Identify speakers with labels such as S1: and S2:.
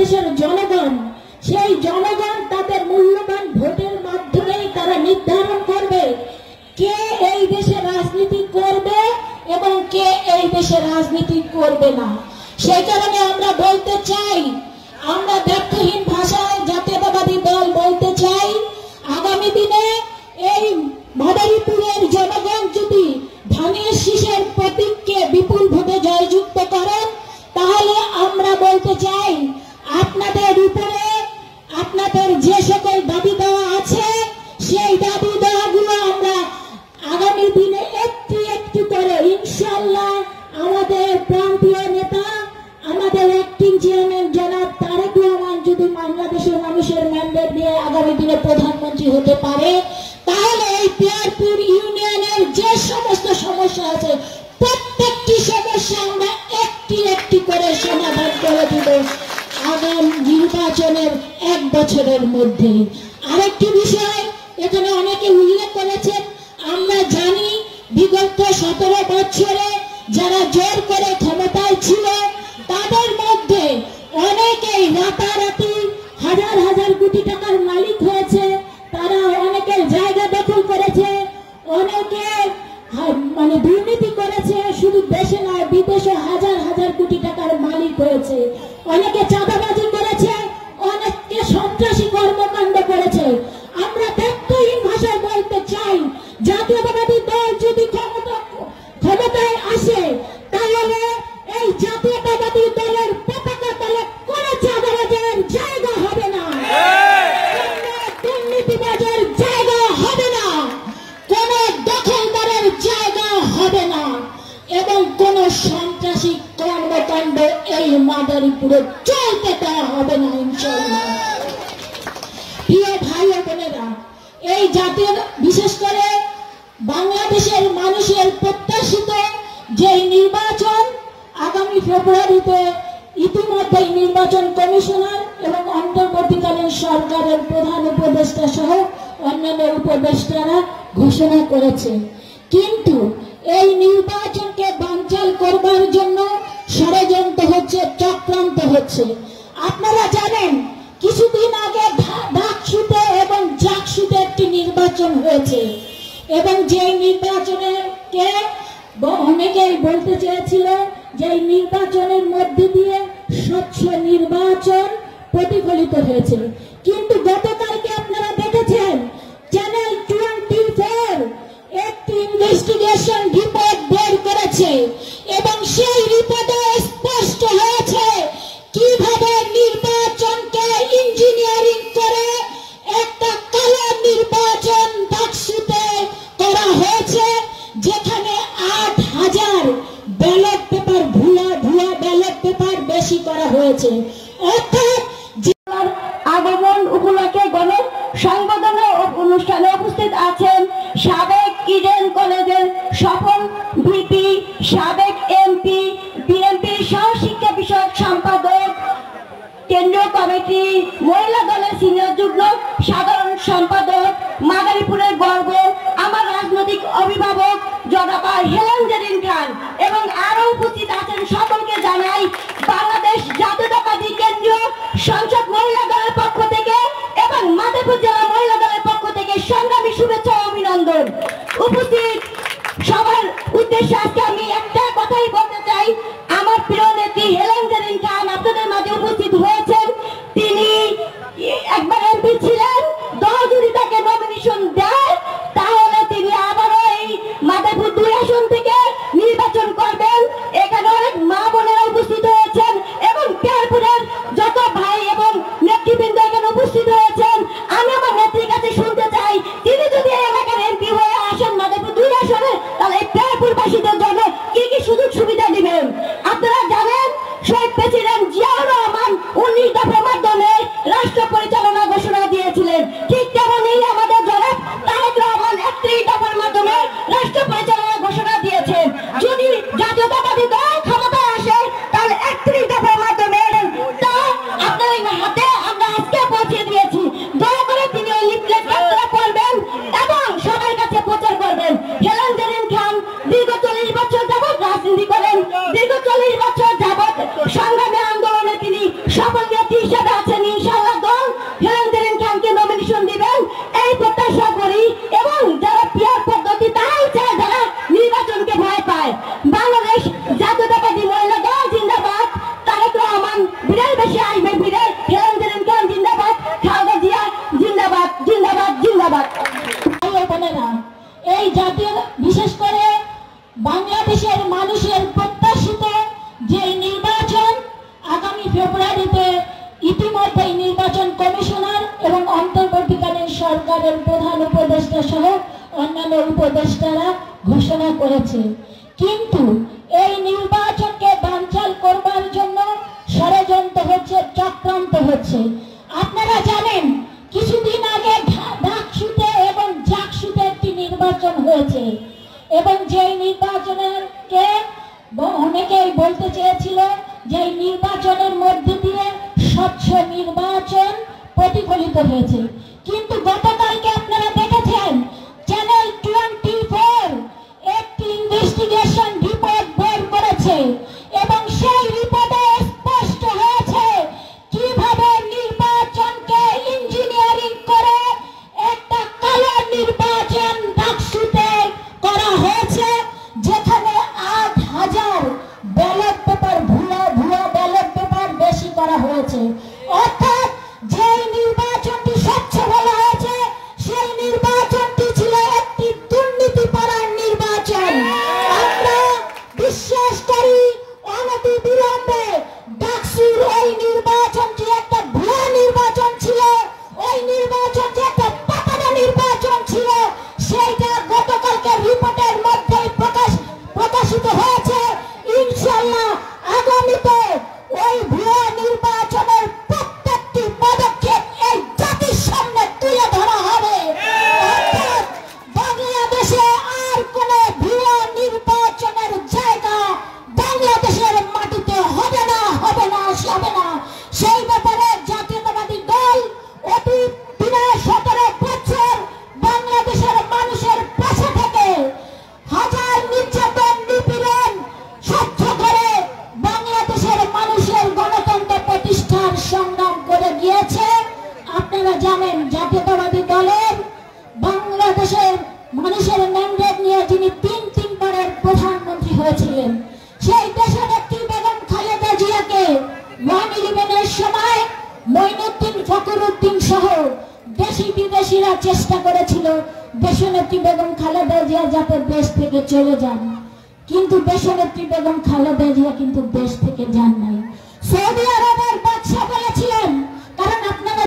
S1: বাংলাদেশের জনগণ, সেই জনগণ তাদের মূল্যবান ভোটের মাধ্যমে তারা নির্ধারণ করবে কে এই দেশে রাজনীতি করবে এবং কে এই দেশে রাজনীতি করবে না। সেই কারণে আমরা বলতে চাই, আমরা দ্ব্যর্থহীন ভাষায় জাতীয়তাবাদী দল বলতে চাই, আগামী দিনে এই মাদারীপুরের জনগণ যদি ধানের শীষের প্রতীককে বিপুল ভোটে জয়যুক্ত করেন, তাহলে আমরা বলতে চাই আপনাদের উপরে আপনাদের যে সকল দাবি দেওয়া আছে সেই দাবি দেওয়াগুলো আমরা আগামী দিনে একটি একটি করে ইনশাআল্লাহ আমাদের প্রান্তীয় নেতা, আমাদের অ্যাক্টিং চেয়ারম্যান জনাব তারেক রহমান যদি বাংলাদেশের মানুষের ম্যান্ডেট দিয়ে আগামী দিনে প্রধানমন্ত্রী হতে পারে, তাহলে এই পিয়ারপুর ইউনিয়নের যে সমস্ত সমস্যা আছে প্রত্যেকটি সমস্যা আমরা একটি একটি করে সমাধান করে দিব আগামী নির্বাচনের 1 বছরের মধ্যে। আরেকটি বিষয় এখানে অনেকে উল্লেখ করেছেন, আমরা জানি বিগত 17 বছরে যারা জোর করে ক্ষমতায় ছিল তাদের মধ্যে অনেকেই রাতারাতি হাজার হাজার কোটি টাকার মালিক হয়েছে, তারা অনেকের জায়গা দখল করেছে, অনেকে মানে দুর্নীতি করেছে, শুধু দেশে নয় বিদেশে হাজার হাজার কোটি টাকার মালিক হয়েছে, অনেকে চাঁদাবাজি করেছে, অনেকে সন্ত্রাসী কর্মকাণ্ড করেছে। আমরা দ্ব্যর্থহীন ভাষায় বলতে চাই, জাতীয়তাবাদী দল যদি ক্ষমতায় আসে তাহলে এই জাতীয়তাবাদী দলের পতাকা তলে কোনো চাঁদাবাজের জায়গা হবে না, দুর্নীতিবাজের জায়গা হবে না, কোন দখলদারের জায়গা হবে না এবং কোন সন্ত্রাসী কর্মকাণ্ড এই মাদারীপুরে চলতে দেওয়া হবে না ইনশাআল্লাহ। প্রিয় ভাই ও বোনেরা, এই জাতীয় বিশেষ করে বাংলাদেশের মানুষের প্রত্যাশিত যে নির্বাচন আগামী ফেব্রুয়ারিতে ইতিমধ্যেই নির্বাচন কমিশনার এবং অন্তর্বর্তীকালীন সরকারের প্রধান উপদেষ্টা সহ অন্যান্য উপদেষ্টারা ঘোষণা করেছে, কিন্তু এই নির্বাচনকে বানচাল করবার জন্য ষড়যন্ত্র হচ্ছে, চক্রান্ত হচ্ছে। আপনারা জানেন কিছুদিন আগে ডাকসুতে এবং জাকসুতে একটি নির্বাচন হয়েছে এবং যে নির্বাচনকে অনেকেই বলতে চেয়েছিল যে এই নির্বাচনের মধ্যে দিয়ে স্বচ্ছ নির্বাচন প্রতিফলিত হয়েছে, কিন্তু গতকালকে আপনারা দেখেছেন চ্যানেল 24 একটি ইনভেস্টিগেশন রিপোর্ট বের করেছে এবং সেই রিপোর্টে স্পষ্ট হয়েছে কিভাবে নির্বাচনকে ইঞ্জিনিয়ারিং করে একটা কালো নির্বাচন ডাকসুতে করা হয়েছে, যেখানে 8000 ব্যালট পেপার ভুয়া ব্যালট পেপার বেশি করা হয়েছে। অর্থাৎ
S2: আগমন উপলক্ষে গণ সংবর্ধনা অনুষ্ঠানে উপস্থিত আছেন সাবেক ইডেন কলেজের সফল ভিপি, সাবেক এমপি, বিএনপির সহশিক্ষা বিষয়ক সম্পাদক, কেন্দ্রীয় কমিটি মহিলা দলের সিনিয়র যুগ্ম সাধারণ সম্পাদক, মাদারীপুরের গর্ব, আমার রাজনৈতিক অভিভাবক জনাব হেলেন জেরিন খান এবং আরো উপস্থিত আছেন সকলকে জানাই বাংলাদেশ জাতীয়তাবাদী কেন্দ্রীয় সংসদ মহিলা দলের পক্ষ থেকে এবং মাদারীপুর জেলা মহিলা দলের পক্ষ থেকে সংগ্রামী শুভেচ্ছা ও অভিনন্দন। উপস্থিত সবার উদ্দেশ্যে আজকে আমি একটা কথাই বলতে চাই, আমার প্রিয় নেত্রী হেলেন জেরিন খান আপনাদের মাঝে উপস্থিত হয়েছেন। তিনি একবার এমপি ছিলেন, দল যদি তাকে নমিনেশন দেয় তাহলে তিনি আবারও এই মাদারীপুর 2 আসন থেকে নির্বাচন করবেন। এখানে অনেক মা বোনেরা উপস্থিত হয়েছেন এবং পিয়ারপুরের যত ভাই এবং নেতৃবৃন্দ এখানে উপস্থিত হয়েছেন। আমি আমার নেত্রীর কাছে শুনতে চাই, তিনি যদি এই এলাকার এমপি হয়ে আসেন মাদারীপুর 2 আসনে, তাহলে এই পিয়ারপুরবাসীদের জন্য কি কি সুযোগ সুবিধা দিবেন? আপনারা জানেন শহীদ প্রেসিডেন্ট জিয়াউর রহমান 19 দফার মাধ্যমে রাষ্ট্র পরিচালনা ঘোষণা দিয়েছিলেন, ঠিক তেমনই আমাদের জনাব তারেক রহমান 31 দফার মাধ্যমে রাষ্ট্র পরিচালনা ঘোষণা দিয়েছেন। যদি জাতীয়তাবাদী দল ক্ষমতায় আসে তাহলে 31 দফার মাধ্যমে তা আপনাদের হাতে আমরা আজকে পৌঁছে দিয়েছি। দয়া করে তিনি ওই লিফলেট আপনারা পড়বেন এবং সবার কাছে প্রচার করবেন। হেলেন জেরিন খান দীর্ঘ 40 বছর যাবৎ রাজনীতি করেন, দীর্ঘ 40 বছর যাবৎ সংগ্রামী আন্দোলনে তিনি সফল নেত্রী হিসেবে হয়। বাংলাদেশ জাতীয়তাবাদী মহিলা দল জিন্দাবাদ, তারেক রহমান বিরাট বেশি আসবে, বিরাট ফেরন দিলেন কেন জিন্দাবাদ, খালেদা জিয়া জিন্দাবাদ জিন্দাবাদ জিন্দাবাদ।
S1: বোনেরা, এই জাতীয় বিশেষ করে বাংলাদেশের মানুষের প্রত্যাশিত যে নির্বাচন আগামী ফেব্রুয়ারিতে ইতিমধ্যেই নির্বাচন কমিশনার এবং অন্তর্বর্তীকালীন সরকারের প্রধান উপদেষ্টা সহ অন্যান্য উপদেষ্টারা ঘোষণা করেছে, কিন্তু এই নির্বাচনকে বানচাল করবার জন্য ষড়যন্ত্র হচ্ছে, চক্রান্ত হচ্ছে। আপনারা জানেন কিছুদিন আগে ডাকসুতে এবং জাকসুতে একটি নির্বাচন হয়েছে এবং যেই নির্বাচনকে অনেকেই বলতে চেয়েছিল যে নির্বাচনের মধ্যে দিয়ে স্বচ্ছ নির্বাচন প্রতিফলিত হয়েছে, কিন্তু গতকালকে আপনারা দেখেছেন চ্যানেল 24 একটি ইনভেস্টিগেশন রিপোর্ট বের করেছে এবং সেই রিপোর্টে স্পষ্ট হয়েছে কিভাবে নির্বাচনকে ইঞ্জিনিয়ারিং করে একটা কালো নির্বাচন ডাকসুতে করা হয়েছে, যেখানে ৮,০০০ ব্যালট পেপার ভুয়া ব্যালট পেপার বেশি করা হয়েছে। অর্থাৎ যেই নির্বাচনটি স্বচ্ছ বলা হয়েছে সেই নির্বাচনটি ছিল একটি দুর্নীতিপরায়ণ নির্বাচন। আমরা বিশ্বাস করি অনতি বিলম্বে ডাকসুর ওই নির্বাচনটি একটা ভুয়া নির্বাচন ছিল, ওই নির্বাচনটি একটা পাতানো নির্বাচন ছিল, সেইটা গতকালকে রিপোর্টের মধ্যে প্রকাশিত হয়েছে। ইনশাআল্লাহ আগামীতে ওই ভুয়া নির্বাচনের প্রত্যেকটি পদক্ষেপ এই জাতির সামনে তুলে ধরা হবে। অর্থাৎ বাংলাদেশে আর কোন ভুয়া নির্বাচনের জায়গা বাংলাদেশের মাটিতে হবে না, হবে না, হবে না। সেই ব্যাপারে জাতীয়তাবাদী দল অতীত 17 বছর বাংলাদেশের মানুষের পাশে থেকে হাজার নির্যাতন নিপীড়ন সহ্য করে বাংলাদেশের মানুষের গণতন্ত্র প্রতিষ্ঠার সংগ্রাম করে গিয়েছে। আপনারা জানেন জাতীয়তাবাদী দলের বাংলাদেশের মানুষের ম্যান্ডেট নিয়ে যিনি তিনবারের প্রধানমন্ত্রী হয়েছিলেন, সেই দেশনেত্রী বেগম খালেদা জিয়াকে 9/11-এর সময় মঈনুদ্দিন ফখরুদ্দিন সহ দেশি বিদেশিরা চেষ্টা করেছিল দেশনেত্রী বেগম খালেদা জিয়া যাতে দেশ থেকে চলে যান, কিন্তু দেশনেত্রী বেগম খালেদা জিয়া কিন্তু দেশ থেকে যান নাই।